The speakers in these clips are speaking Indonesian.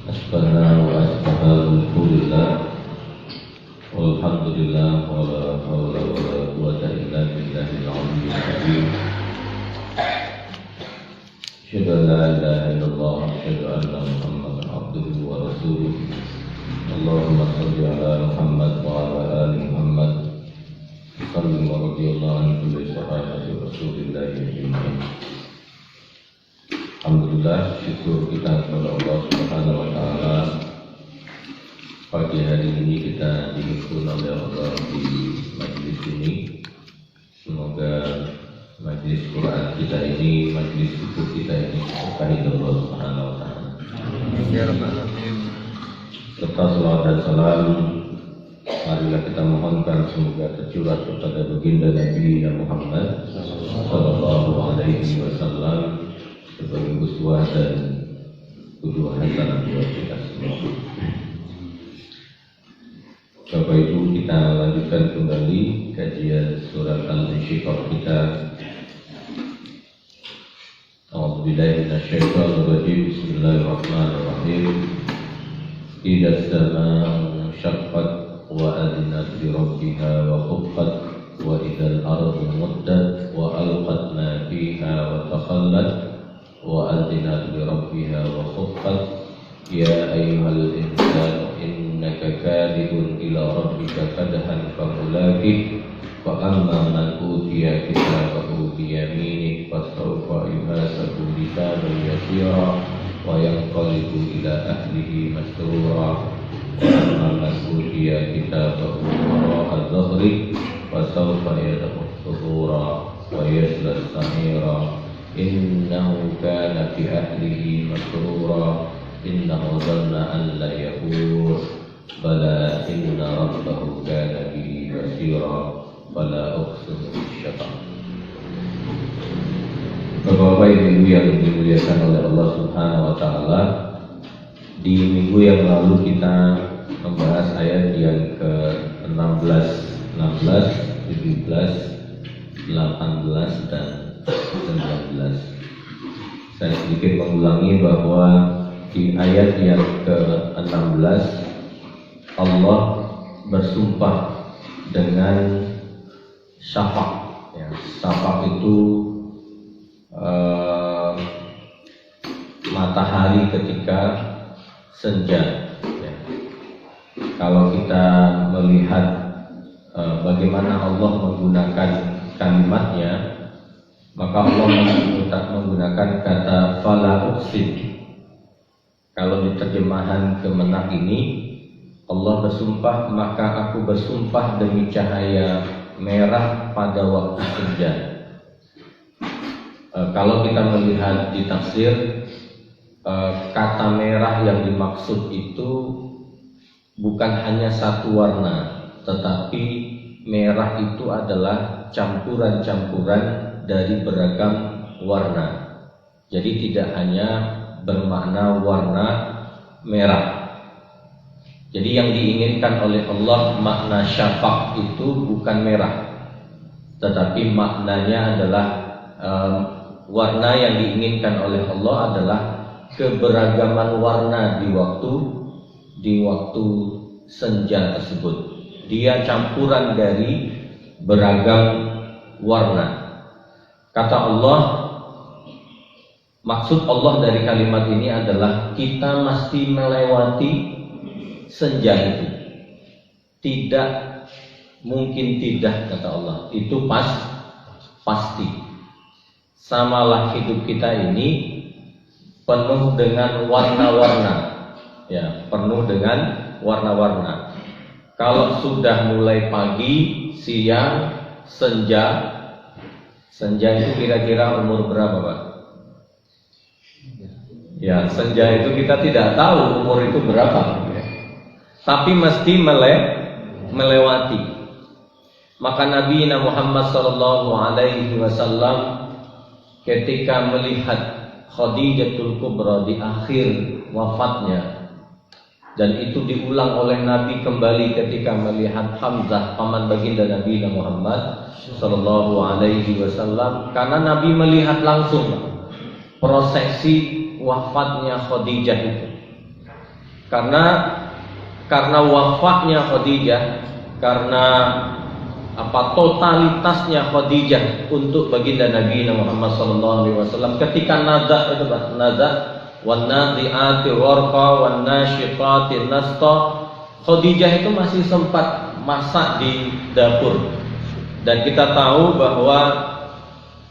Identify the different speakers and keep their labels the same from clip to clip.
Speaker 1: أشكرنا وأشكر لله والحمد لله ولا حول ولا قوة إلا بالله العلي العظيم أشهد أن لا إله إلا الله أشهد أن محمدا عبده ورسوله اللهم صل على محمد وعلى آل محمد وسلم ورضي الله عن كل صحابة رسول الله أجمعين. Alhamdulillah, syukur kita kepada Allah Subhanahu wa Ta'ala. Pagi hari ini kita dihimpun oleh Allah di majlis ini. Semoga majlis Quran kita ini, majlis syukur kita ini berkahi Allah Subhanahu wa Ta'ala. Serta salawat dan salam, marilah kita mohonkan semoga tercurah kepada baginda Nabi Muhammad sallallahu alaihi wasallam sebagai uswah dan qudwah hasanah buat kita semua. Bapak Ibu, kita lanjutkan kembali kajian surat Al-Insyiqaq kita. A'udzubillahi minasyaitonir rajim. Bismillahirrahmanirrahim. Idza as-samaa'u syaqqat wa adinat li rabbiha wa huqqat wa idzal ardu muddat wa alqat ma fiha wa takhallat wa adinat li rabbiha wa huqqat ya ayyuhal insanu innaka kadihun ila rabbika kadhan famulaqih fa amma man utiya kitabahu bi yaminih fasawfa yuhasabu hisaban yasira wa yanqalibu ila ahlihi masrura wa amma man utiya kitabahu wara'a dhahrihi fasawfa yad'u thubura wa yasla samira innahu kana fi ahlihi masrura innahu dhanna an la yahur bala inna rabbahu kana bihi basira fala uqsimu bisyafaq. Bapak-bapak Ibu yang dimuliakan oleh Allah Subhanahu wa Ta'ala, di minggu yang lalu kita membahas ayat yang ke-16, 17, 18 dan 19. Saya sedikit mengulangi bahwa di ayat yang ke-16 Allah bersumpah dengan syafaq. Ya, syafaq itu matahari ketika senja. Ya. Kalau kita melihat bagaimana Allah menggunakan kalimatnya, maka Allah menggunakan kata fala uqsim. Kalau di terjemahan Kemenak ini, Allah bersumpah, maka aku bersumpah demi cahaya merah pada waktu senja. Kalau kita melihat di tafsir, kata merah yang dimaksud itu bukan hanya satu warna, tetapi merah itu adalah campuran-campuran dari beragam warna. Jadi tidak hanya bermakna warna merah. Jadi yang diinginkan oleh Allah makna syafaq itu bukan merah, tetapi maknanya adalah warna yang diinginkan oleh Allah adalah keberagaman warna di waktu senja tersebut. Dia campuran dari beragam warna. Kata Allah, maksud Allah dari kalimat ini adalah kita mesti melewati senja itu. Tidak mungkin tidak, kata Allah. Itu pasti. Samalah hidup kita ini penuh dengan warna-warna. Ya, penuh dengan warna-warna. Kalau sudah mulai pagi, siang, senja. Senja itu kira-kira umur berapa, Pak? Ya, senja itu kita tidak tahu umur itu berapa, ya. Tapi mesti melewati. Maka Nabi Muhammad sallallahu alaihi wasallam ketika melihat Khadijatul Kubra di akhir wafatnya, dan itu diulang oleh Nabi kembali ketika melihat Hamzah paman baginda Nabi Muhammad sallallahu alaihi wasallam, karena Nabi melihat langsung prosesi wafatnya Khadijah itu. Karena wafatnya Khadijah, karena totalitasnya Khadijah untuk baginda Nabi Muhammad SAW. Ketika naza itu naza, wan nazi'ati gharqa, wan nasyiqati nashta, Khadijah itu masih sempat masak di dapur. Dan kita tahu bahwa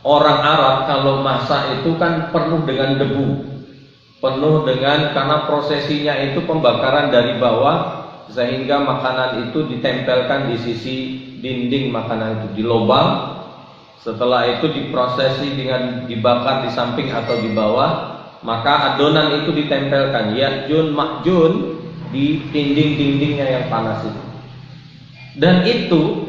Speaker 1: orang Arab kalau masak itu kan penuh dengan debu, karena prosesinya itu pembakaran dari bawah, sehingga makanan itu ditempelkan di sisi dinding makanan itu, di lubang. Setelah itu diprosesi dengan dibakar di samping atau di bawah, maka adonan itu ditempelkan ya'jun ma'jun di dinding-dindingnya yang panas itu. Dan itu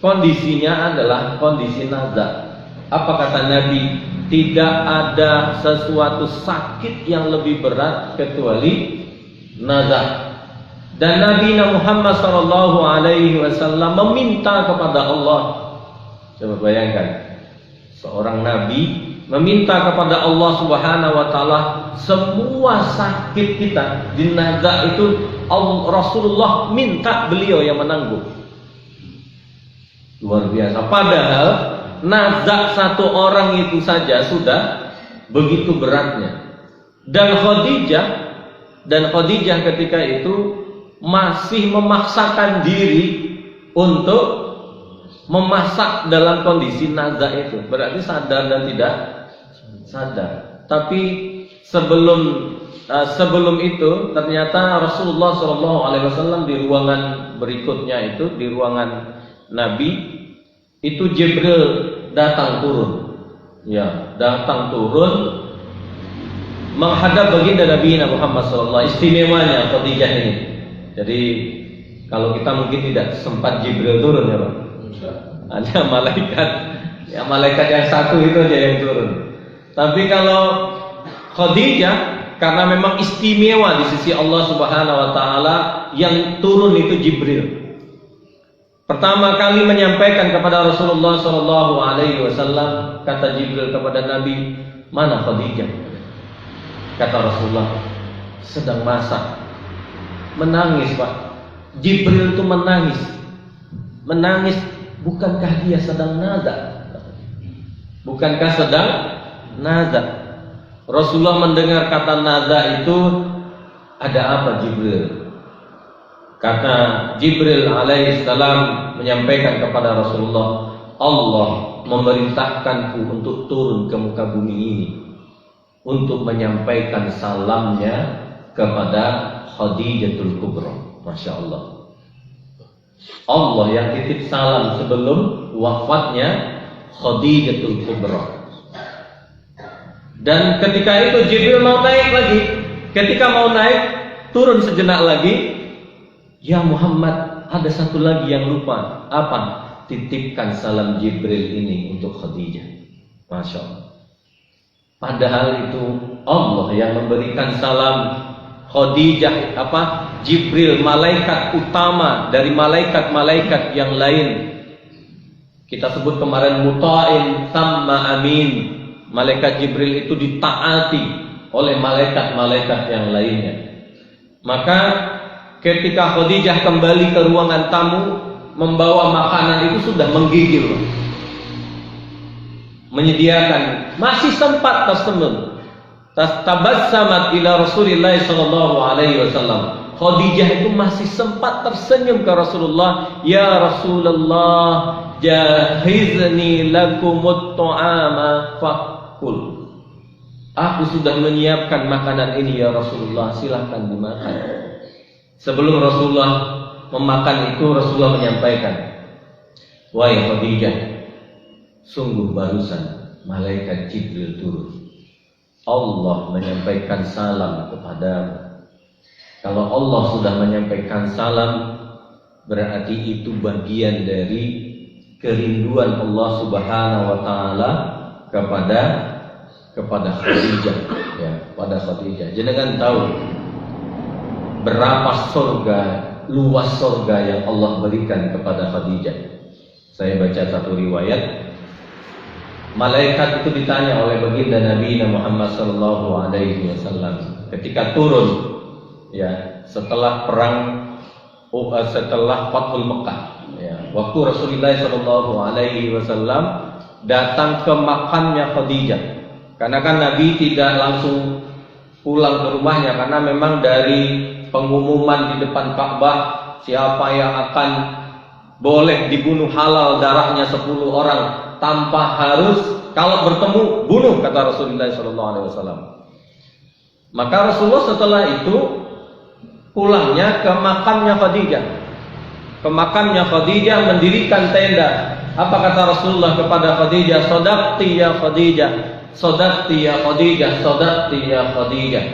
Speaker 1: kondisinya adalah kondisi naza. Apa kata Nabi? Tidak ada sesuatu sakit yang lebih berat kecuali naza. Dan Nabi Muhammad SAW meminta kepada Allah. Coba bayangkan, seorang Nabi meminta kepada Allah Subhanahu Wa Taala semua sakit kita di naza itu, Rasulullah minta beliau yang menanggung. Luar biasa. Padahal naza satu orang itu saja sudah begitu beratnya. Dan Khadijah ketika itu masih memaksakan diri untuk memasak dalam kondisi naza itu. Berarti sadar dan tidak sadar. Tapi sebelum itu ternyata Rasulullah SAW di ruangan berikutnya itu, di ruangan Nabi itu, Jibril datang turun. Ya, datang turun menghadap baginda Nabi Muhammad SAW. Istimewanya Khadijah ini. Jadi kalau kita mungkin tidak sempat Jibril turun ya Pak. Hanya malaikat yang satu itu aja yang turun. Tapi kalau Khadijah, karena memang istimewa di sisi Allah Subhanahu Wa Taala, yang turun itu Jibril. Pertama kali menyampaikan kepada Rasulullah SAW, kata Jibril kepada Nabi, mana Khadijah? Kata Rasulullah, sedang masak. Menangis Pak. Jibril itu menangis. Bukankah dia sedang naza? Bukankah sedang naza? Rasulullah mendengar kata naza itu, ada apa Jibril? Kata Jibril alaihissalam menyampaikan kepada Rasulullah, Allah memerintahkanku untuk turun ke muka bumi ini untuk menyampaikan salamnya kepada Khadijatul Kubra. Masya Allah. Allah yang titip salam sebelum wafatnya Khadijatul Kubra. Dan ketika itu Jibril mau naik lagi. Ketika mau naik, turun sejenak lagi. Ya Muhammad, ada satu lagi yang lupa. Apa? Titipkan salam Jibril ini untuk Khadijah. Masya Allah. Padahal itu Allah yang memberikan salam Khadijah, Jibril, malaikat utama dari malaikat-malaikat yang lain. Kita sebut kemarin muta'in thamma amin. Malaikat Jibril itu ditaati oleh malaikat-malaikat yang lainnya. Maka ketika Khadijah kembali ke ruangan tamu membawa makanan itu sudah menggigil, menyediakan, masih sempat tersenyum. Tabassamat ila Rasulillah sallallahu alaihi wasallam. Khadijah itu masih sempat tersenyum ke Rasulullah. Ya Rasulullah, jahizni lakumut ta'ama fakul. Aku sudah menyiapkan makanan ini ya Rasulullah, silahkan dimakan. Sebelum Rasulullah memakan itu, Rasulullah menyampaikan, wahai Khadijah, sungguh barusan malaikat Jibril turun. Allah menyampaikan salam kepadamu. Kalau Allah sudah menyampaikan salam, berarti itu bagian dari kerinduan Allah Subhanahu Wa Taala kepada Khadijah, ya, pada Khadijah. Jangan tahu berapa luas surga yang Allah berikan kepada Khadijah. Saya baca satu riwayat. Malaikat itu ditanya oleh baginda Nabi Muhammad SAW ketika turun ya, setelah Fathul Mekah, ya, waktu Rasulullah SAW datang ke makamnya Khadijah. Karena kan Nabi tidak langsung pulang ke rumahnya, karena memang dari pengumuman di depan Ka'bah siapa yang akan boleh dibunuh halal darahnya 10 orang tanpa harus, kalau bertemu bunuh, kata Rasulullah SAW. Maka Rasulullah setelah itu pulangnya ke makamnya Khadijah. Ke makamnya Khadijah mendirikan tenda. Apa kata Rasulullah kepada Khadijah? Sodaqti ya Khadijah, sodaqti ya Khadijah, sodaqti ya Khadijah.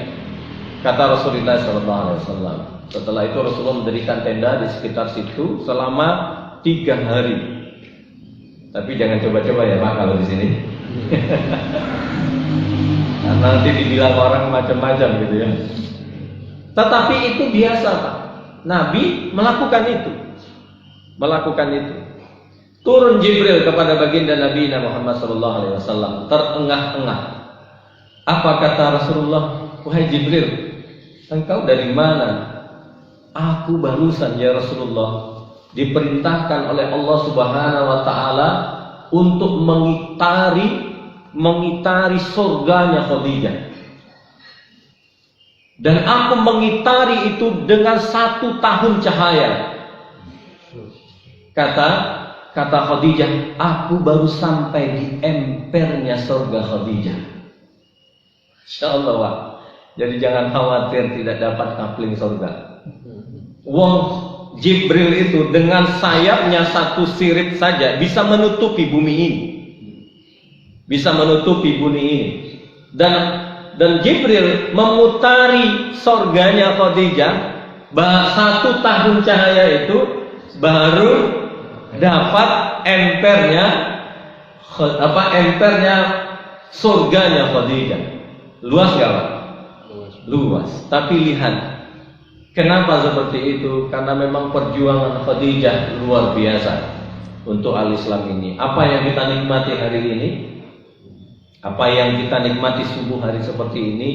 Speaker 1: Kata Rasulullah SAW. Setelah itu Rasulullah mendirikan tenda di sekitar situ selama 3 hari. Tapi jangan coba-coba ya Pak kalau di sini. Nanti dibilang orang macam-macam gitu ya. Tetapi itu biasa Pak. Nabi melakukan itu. Turun Jibril kepada baginda Nabi Muhammad SAW, terengah-engah. Apa kata Rasulullah? Wahai Jibril, engkau dari mana? Aku barusan ya Rasulullah diperintahkan oleh Allah Subhanahu wa taala untuk mengitari surganya Khadijah. Dan aku mengitari itu dengan 1 tahun cahaya. Kata Khadijah, aku baru sampai di empernya surga Khadijah. Insyaallah Pak. Jadi jangan khawatir tidak dapat kapling surga. Wong Jibril itu dengan sayapnya 1 sirip saja bisa menutupi bumi ini. Dan Jibril memutari surganya Khadijah 1 tahun cahaya itu baru dapat empernya surganya Khadijah. Luas gak Pak? Luas. Tapi lihat, kenapa seperti itu? Karena memang perjuangan Khadijah luar biasa untuk al-Islam ini. Apa yang kita nikmati hari ini, apa yang kita nikmati subuh hari seperti ini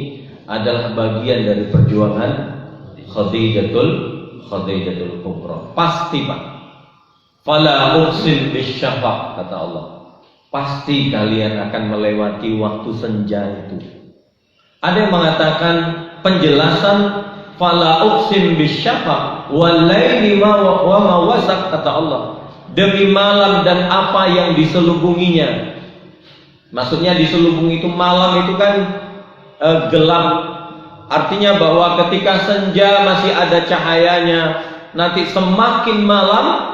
Speaker 1: adalah bagian dari perjuangan Khadijatul Kubra. Pasti Pak. Fala uqsim bisyafaq, kata Allah. Pasti kalian akan melewati waktu senja itu. Ada yang mengatakan penjelasan fala uqsim bisyafaq wal laili wa ma wasaq, kata Allah. Demi malam dan apa yang diselubunginya. Maksudnya diselubungi itu malam itu kan gelap. Artinya bahwa ketika senja masih ada cahayanya, nanti semakin malam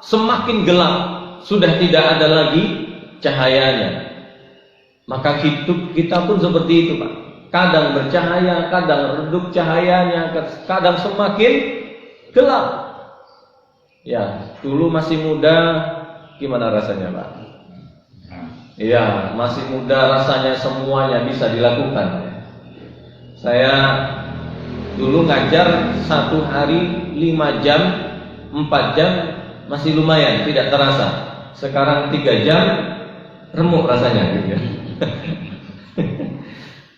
Speaker 1: semakin gelap, sudah tidak ada lagi cahayanya. Maka hidup kita pun seperti itu Pak. Kadang bercahaya, kadang redup cahayanya, kadang semakin gelap. Ya, dulu masih muda, gimana rasanya Pak? Iya, masih muda rasanya semuanya bisa dilakukan. Saya dulu ngajar 1 hari 5 jam, 4 jam masih lumayan, tidak terasa. Sekarang 3 jam remuk rasanya gitu.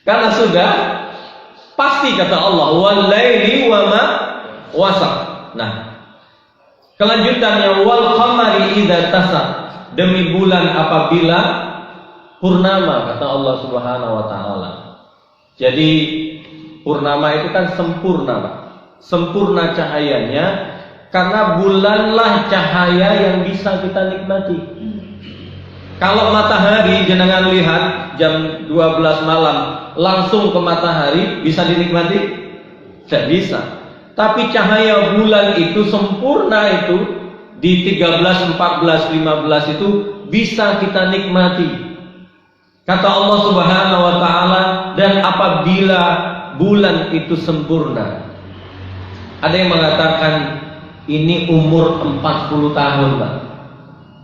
Speaker 1: Karena sudah pasti kata Allah wal laili wa ma wasaq. Nah, kelanjutannya wal qamari idza tasaq, demi bulan apabila purnama, kata Allah Subhanahu wa taala. Jadi purnama itu kan sempurna, Pak. Sempurna cahayanya. Karena bulanlah cahaya yang bisa kita nikmati. Kalau matahari jenengan lihat jam 12 malam langsung ke matahari, bisa dinikmati? Tidak bisa. Tapi cahaya bulan itu sempurna itu di 13, 14, 15 itu bisa kita nikmati. Kata Allah Subhanahu wa taala, dan apabila bulan itu sempurna. Ada yang mengatakan ini umur 40 tahun Pak.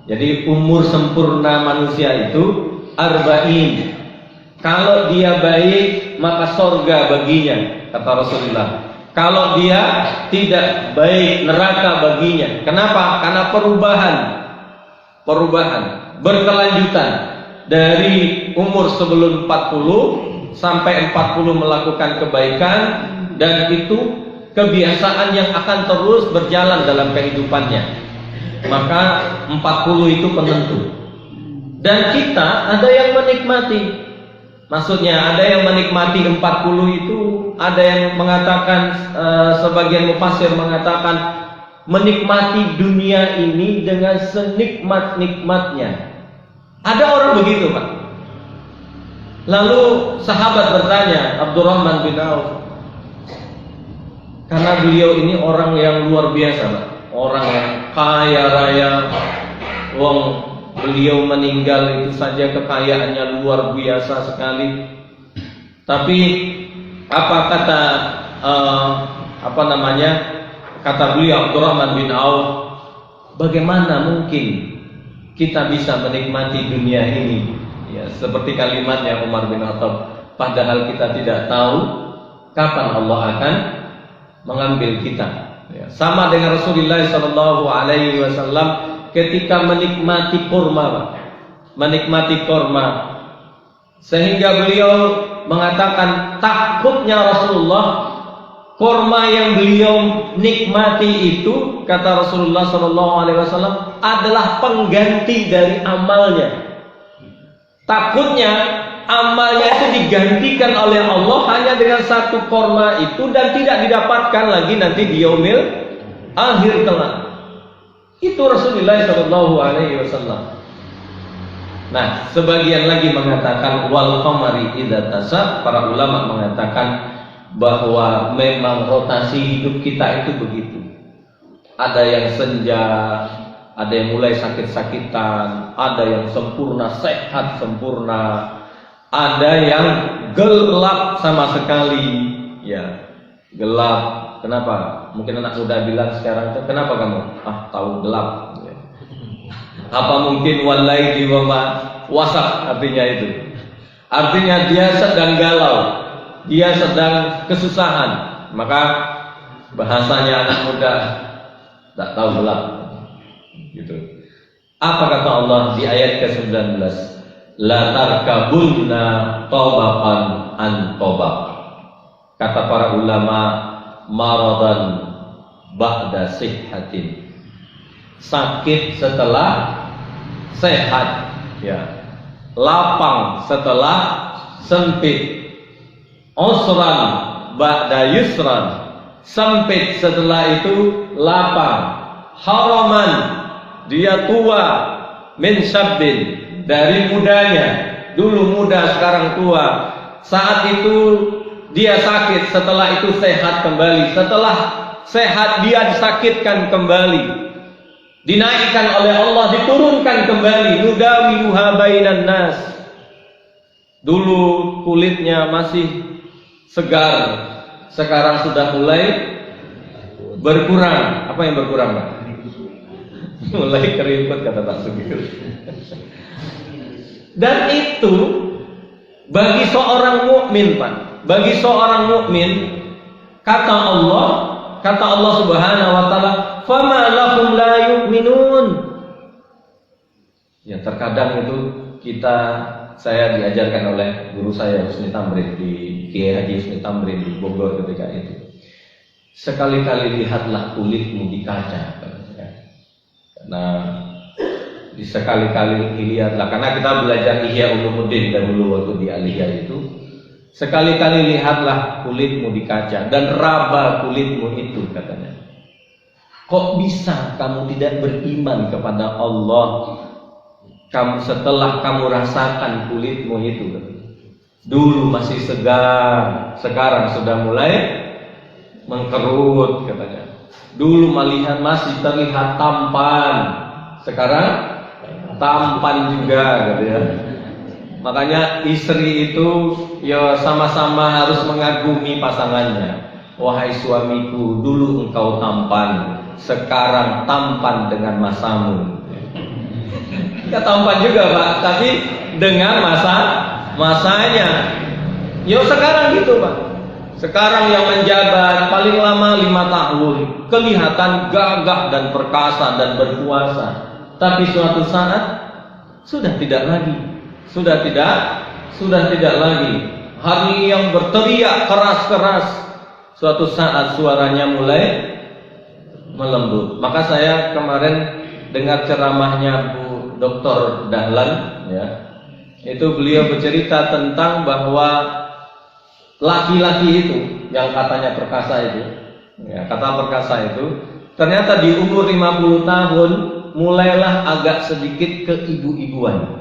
Speaker 1: Jadi umur sempurna manusia itu 40. Kalau dia baik maka surga baginya, kata Rasulullah. Kalau dia tidak baik, neraka baginya. Kenapa? Karena perubahan berkelanjutan. Dari umur sebelum 40 sampai 40 melakukan kebaikan, dan itu kebiasaan yang akan terus berjalan dalam kehidupannya. Maka 40 itu penentu. Dan kita ada yang menikmati. Maksudnya ada yang menikmati 40 itu, ada yang mengatakan, sebagian mufassir mengatakan menikmati dunia ini dengan senikmat-nikmatnya. Ada orang begitu, Pak. Lalu sahabat bertanya, Abdurrahman bin Auf, karena beliau ini orang yang luar biasa, Pak. Orang yang kaya raya. Beliau meninggal itu saja kekayaannya luar biasa sekali. Tapi apa kata kata beliau Abdurrahman bin Auf, bagaimana mungkin kita bisa menikmati dunia ini? Ya, seperti kalimatnya Umar bin Khattab, padahal kita tidak tahu kapan Allah akan mengambil kita. Ya, sama dengan Rasulullah SAW ketika menikmati kurma, menikmati kurma, sehingga beliau mengatakan takutnya Rasulullah, kurma yang beliau nikmati itu, kata Rasulullah SAW, adalah pengganti dari amalnya. Takutnya amalnya itu digantikan oleh Allah hanya dengan satu kurma itu dan tidak didapatkan lagi nanti di yaumil akhir kelak. Itu Rasulullah SAW. Nah, sebagian lagi mengatakan wal qamari idza tasab. Para ulama mengatakan bahwa memang rotasi hidup kita itu begitu. Ada yang senja, ada yang mulai sakit-sakitan, ada yang sempurna sehat sempurna, ada yang gelap sama sekali. Ya, gelap. Kenapa? Mungkin anak muda bilang sekarang, kenapa kamu? Tahu gelap. Ya. Apa mungkin walaili wa ma wasaq, artinya itu. Artinya dia sedang galau, dia sedang kesusahan. Maka bahasanya anak muda tak tahu gelap. Gitu. Apa kata Allah di ayat ke-19? La tarkabunna tabaqan an tabaq. Kata para ulama, maradan ba'da sihhatin. Sakit setelah sehat, ya. Lapang setelah sempit. Usran ba'da yusran. Sempit setelah itu lapang. Haraman, dia tua, min syabbin, dari mudanya. Dulu muda, sekarang tua. Saat itu dia sakit, setelah itu sehat kembali. Setelah sehat dia disakitkan kembali, dinaikkan oleh Allah, diturunkan kembali. Nudawiluha bainan nas. Dulu kulitnya masih segar, sekarang sudah mulai berkurang. Apa yang berkurang, Pak? Mulai keriput, kata Pak Sugir. Dan itu bagi seorang mukmin, Pak. Bagi seorang mukmin, kata Allah Subhanahu wa taala, "Fama lahum la yu'minun." Ya, terkadang itu saya diajarkan oleh guru saya Husni Tamrin di Kiai Haji Husni Tamrin di Bogor ketika itu. Sekali-kali lihatlah kulitmu di kaca. Karena sekali-kali lihatlah, karena kita belajar Ihya Ulumuddin dahulu waktu di Aliyah itu. Sekali-kali lihatlah kulitmu di kaca dan raba kulitmu itu, katanya. Kok bisa kamu tidak beriman kepada Allah setelah kamu rasakan kulitmu itu? Dulu masih segar, sekarang sudah mulai mengkerut, katanya. Dulu masih terlihat tampan, sekarang tampan juga, katanya. Makanya istri itu ya sama-sama harus mengagumi pasangannya. Wahai suamiku, dulu engkau tampan, sekarang tampan dengan masamu. Ya tampan juga, Pak, tapi dengan masanya. Ya sekarang gitu, Pak. Sekarang yang menjabat paling lama 5 tahun, kelihatan gagah dan perkasa dan berkuasa. Tapi suatu saat sudah tidak lagi. Sudah tidak lagi. Hari yang berteriak keras-keras, suatu saat suaranya mulai melembut. Maka saya kemarin dengar ceramahnya Bu Dr. Dahlan, ya, itu beliau bercerita tentang bahwa laki-laki itu yang katanya perkasa itu, ya, kata perkasa itu, ternyata di umur 50 tahun mulailah agak sedikit keibu-ibuan.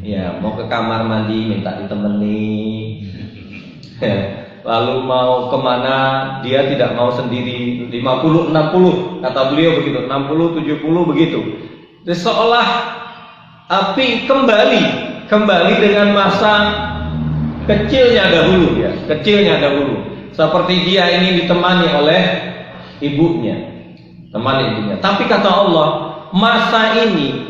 Speaker 1: Ya, mau ke kamar mandi minta ditemani. Lalu mau kemana dia tidak mau sendiri. 50, 60 kata beliau begitu, 60, 70 begitu. Jadi seolah api kembali dengan masa kecilnya dahulu, ya, kecilnya dahulu. Seperti dia ingin ditemani oleh ibunya, temani ibunya. Tapi kata Allah, masa ini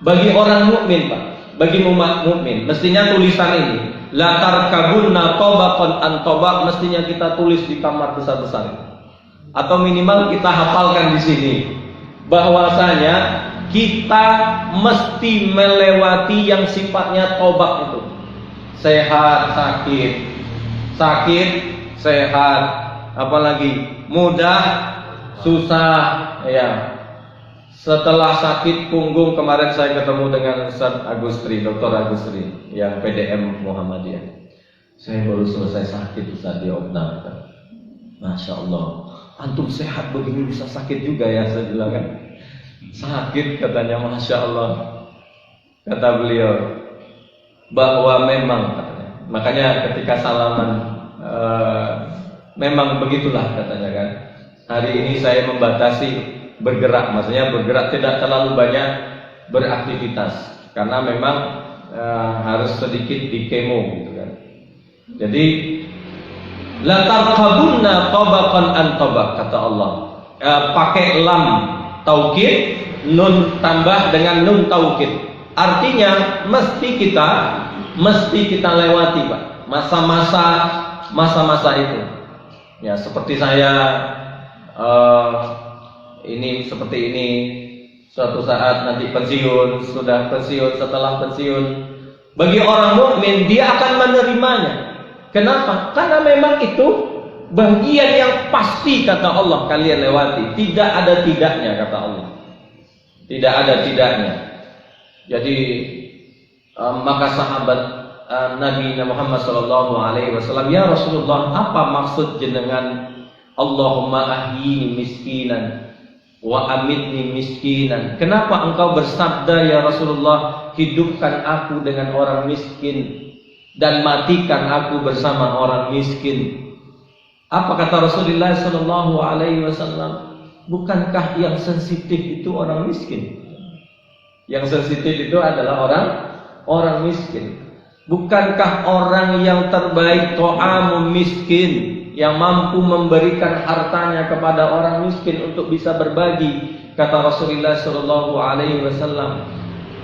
Speaker 1: bagi orang mukmin, Pak, bagi umat mukmin, mestinya tulisan ini, la tarkabunna tabaqan an tabaq, mestinya kita tulis di kamar besar-besar, atau minimal kita hafalkan di sini, bahwasanya kita mesti melewati yang sifatnya tabaq itu, sehat, sakit, sehat, apalagi mudah, susah, ya. Setelah sakit punggung, kemarin saya ketemu dengan Ustaz Agustri, Dr. Agustri yang PDM Muhammadiyah. Saya baru selesai sakit, Ustaz, di Opnam. Masya Allah, antum sehat begini bisa sakit juga ya, saya bilang kan. Sakit katanya, Masya Allah. Kata beliau bahwa memang katanya, makanya ketika salaman memang begitulah katanya kan. Hari ini saya membatasi bergerak, maksudnya bergerak tidak terlalu banyak beraktivitas karena memang harus sedikit di kemo gitu kan. Jadi la tarkabunna tabaqan an tabaq kata Allah. Pakai lam taukid, nun tambah dengan nun taukid. Artinya mesti kita lewati, Pak, masa-masa itu. Ya, seperti saya ini seperti ini, suatu saat nanti pensiun, sudah pensiun, setelah pensiun, bagi orang mukmin dia akan menerimanya. Kenapa? Karena memang itu bagian yang pasti kata Allah kalian lewati, tidak ada tidaknya kata Allah, tidak ada tidaknya. Jadi maka sahabat Nabi Muhammad SAW, ya Rasulullah, apa maksud jenengan Allahumma ahyini miskinan wa amitni miskinan? Kenapa engkau bersabda ya Rasulullah, hidupkan aku dengan orang miskin dan matikan aku bersama orang miskin? Apa kata Rasulullah SAW? Bukankah yang sensitif itu orang miskin? Yang sensitif itu adalah orang miskin. Bukankah orang yang terbaik to'amu miskin, yang mampu memberikan hartanya kepada orang miskin untuk bisa berbagi? Kata Rasulullah SAW,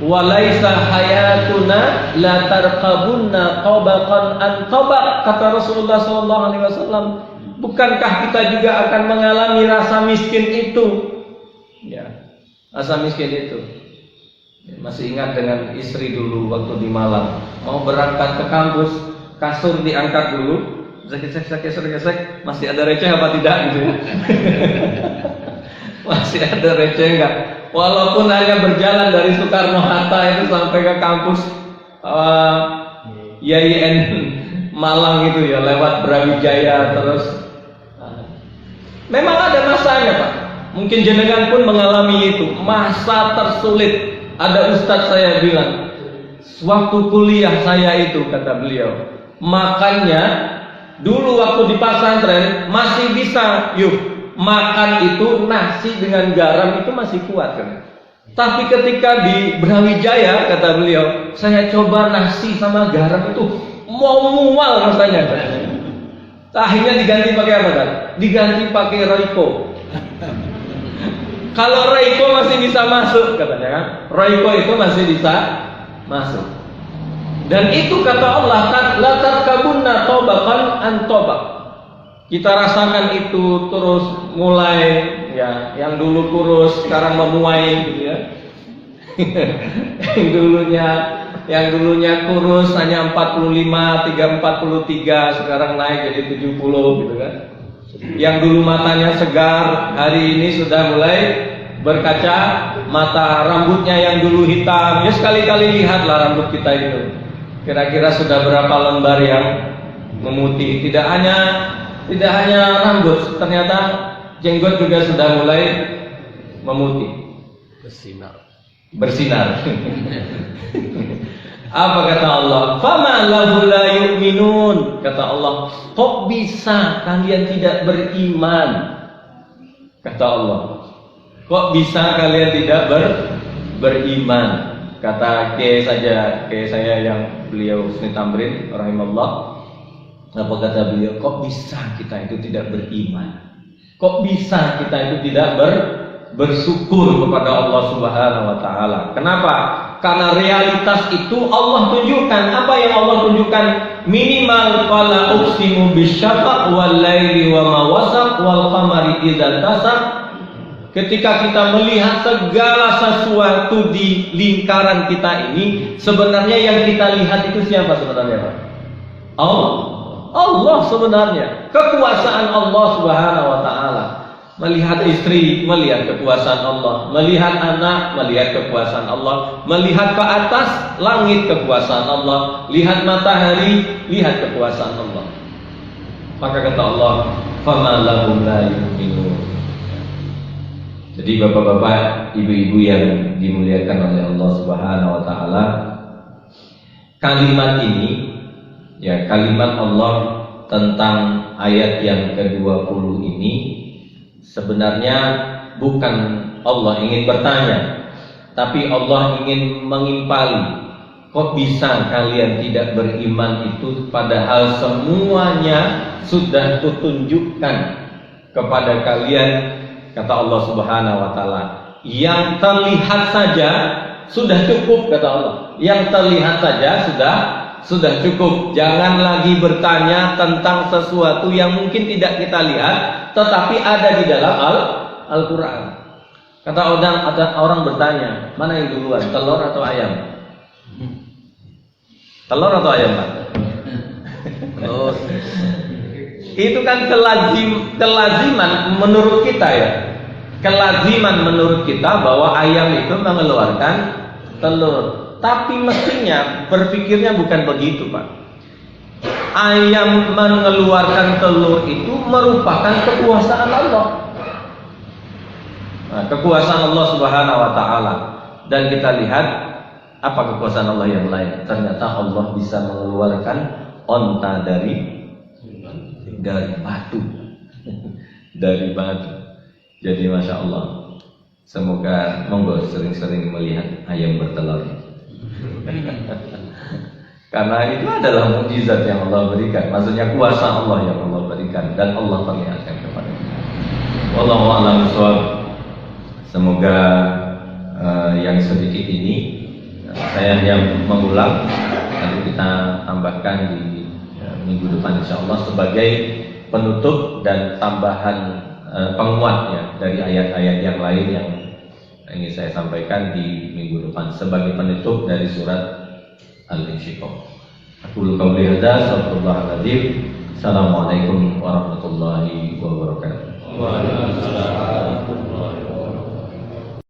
Speaker 1: walaisa hayatuna la tarkabunna tabaqan an tabaq. Kata Rasulullah SAW, bukankah kita juga akan mengalami rasa miskin itu? Ya, rasa miskin itu. Masih ingat dengan istri dulu waktu di Malang, mau berangkat ke kampus, kasur diangkat dulu, gesek, masih ada receh apa tidak gitu. Masih ada receh enggak? Walaupun hanya berjalan dari Soekarno Hatta itu sampai ke kampus YIN Malang itu ya, lewat Brawijaya terus. Memang ada masanya, Pak. Mungkin jenengan pun mengalami itu, masa tersulit. Ada ustadz saya bilang, waktu kuliah saya itu, kata beliau, makannya dulu waktu di pesantren masih bisa, yuk makan itu nasi dengan garam itu masih kuat kan. Tapi ketika di Brawijaya, kata beliau, saya coba nasi sama garam itu mau mual rasanya. Akhirnya diganti pakai apa kan? Diganti pakai Royco. Kalau Royco masih bisa masuk, katanya kan, Royco itu masih bisa masuk. Dan itu kata Allah kan, la tarkabunna tabaqan an tabaq. Kita rasakan itu terus mulai, ya, yang dulu kurus sekarang memuai gitu ya. yang dulunya kurus hanya 45, 43, sekarang naik jadi 70 gitu kan. Yang dulu matanya segar, hari ini sudah mulai berkaca mata. Rambutnya yang dulu hitam, ya sekali-kali lihatlah rambut kita itu. Kira-kira sudah berapa lembar yang memutih. Tidak hanya rambut, ternyata jenggot juga sudah mulai memutih, bersinar. Apa kata Allah? Fama lahu la yu'minun. Kata Allah, kok bisa kalian tidak beriman? Kata Allah, kok bisa kalian tidak beriman? Kata kiai saya yang beliau Husni Tamrin rahimahullah, apa kata beliau? Kok bisa kita itu tidak beriman? Kok bisa kita itu tidak bersyukur kepada Allah Subhanahu wa taala? Kenapa? Karena realitas itu Allah tunjukkan. Apa yang Allah tunjukkan? Minimal qala uqsimu bisyafaq wal laili wa ma wasaq wal qamari idza tasaq. Ketika kita melihat segala sesuatu di lingkaran kita ini, sebenarnya yang kita lihat itu siapa sebenarnya, Pak? Allah sebenarnya. Kekuasaan Allah Subhanahu wa taala. Melihat istri, melihat kekuasaan Allah. Melihat anak, melihat kekuasaan Allah. Melihat ke atas langit, kekuasaan Allah. Lihat matahari, lihat kekuasaan Allah. Maka kata Allah, fama lahum la yu'minun. Jadi bapak-bapak, ibu-ibu yang dimuliakan oleh Allah Subhanahu wa taala, kalimat ini, ya, kalimat Allah tentang ayat yang ke-20 ini sebenarnya bukan Allah ingin bertanya, tapi Allah ingin mengimpali. Kok bisa kalian tidak beriman itu, padahal semuanya sudah kutunjukkan kepada kalian, kata Allah Subhanahu wa taala. Yang terlihat saja sudah cukup, kata Allah. Yang terlihat saja sudah cukup. Jangan lagi bertanya tentang sesuatu yang mungkin tidak kita lihat, tetapi ada di dalam Al-Quran. Kata ada orang bertanya, mana yang duluan, telur atau ayam? Telur atau ayam, Pak? Itu kan kelaziman menurut kita, ya. Kelaziman menurut kita bahwa ayam itu mengeluarkan telur. Tapi mestinya berpikirnya bukan begitu, Pak. Ayam mengeluarkan telur itu merupakan kekuasaan Allah. Nah, kekuasaan Allah Subhanahu wa taala. Dan kita lihat apa kekuasaan Allah yang lain. Ternyata Allah bisa mengeluarkan onta dari batu. Dari batu. Jadi Masya Allah, semoga monggo sering-sering melihat ayam bertelur. Karena itu adalah mukjizat yang Allah berikan. Maksudnya kuasa Allah yang Allah berikan, dan Allah perlihatkan kepada kita. Wallahu a'lam bishawab. Semoga yang sedikit ini saya hanya mengulang, nanti kita tambahkan di minggu depan insyaallah sebagai penutup dan tambahan penguatnya dari ayat-ayat yang lain yang ingin saya sampaikan di minggu depan sebagai penutup dari surat Al-Insyiqaq. Aku qauli hadza, astagfirullahaladzim. Assalamualaikum warahmatullahi wabarakatuh. Waalaikumsalam.